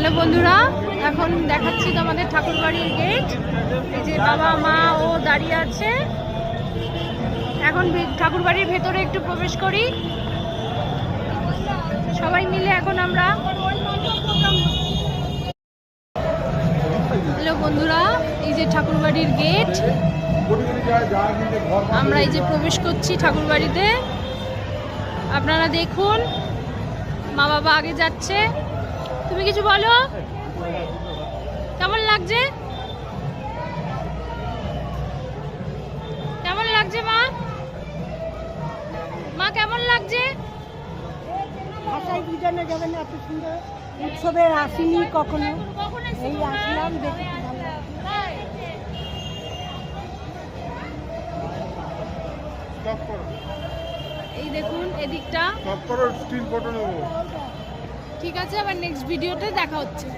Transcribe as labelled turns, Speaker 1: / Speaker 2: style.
Speaker 1: Hello বন্ধুরা, এখন দেখাচ্ছি তোমাদের ঠাকুরবাড়ির গেট। এই যে বাবা মা ও দাঁড়িয়ে আছে। এখন ঠাকুরবাড়ির ভেতরে একটু প্রবেশ করি সবাই মিলে। এখন আমরা হ্যালো বন্ধুরা, এই যে ঠাকুরবাড়ির গেট। আমরা এই যে প্রবেশ করছি ঠাকুরবাড়িতে। আপনারা দেখুন, মা বাবা আগে যাচ্ছে। তুমি কিছু বলো, কেমন লাগছে? কেমন লাগছে মা? মা কেমন লাগছে?
Speaker 2: ভাষায় বুঝানো যাবে না, এত সুন্দর উৎসবে আসিনি কখনো, এই আসলাম দেখে
Speaker 1: এই দেখুন এদিকটা। ঠিক আছে, আবার নেক্সট ভিডিওতে দেখা হচ্ছে।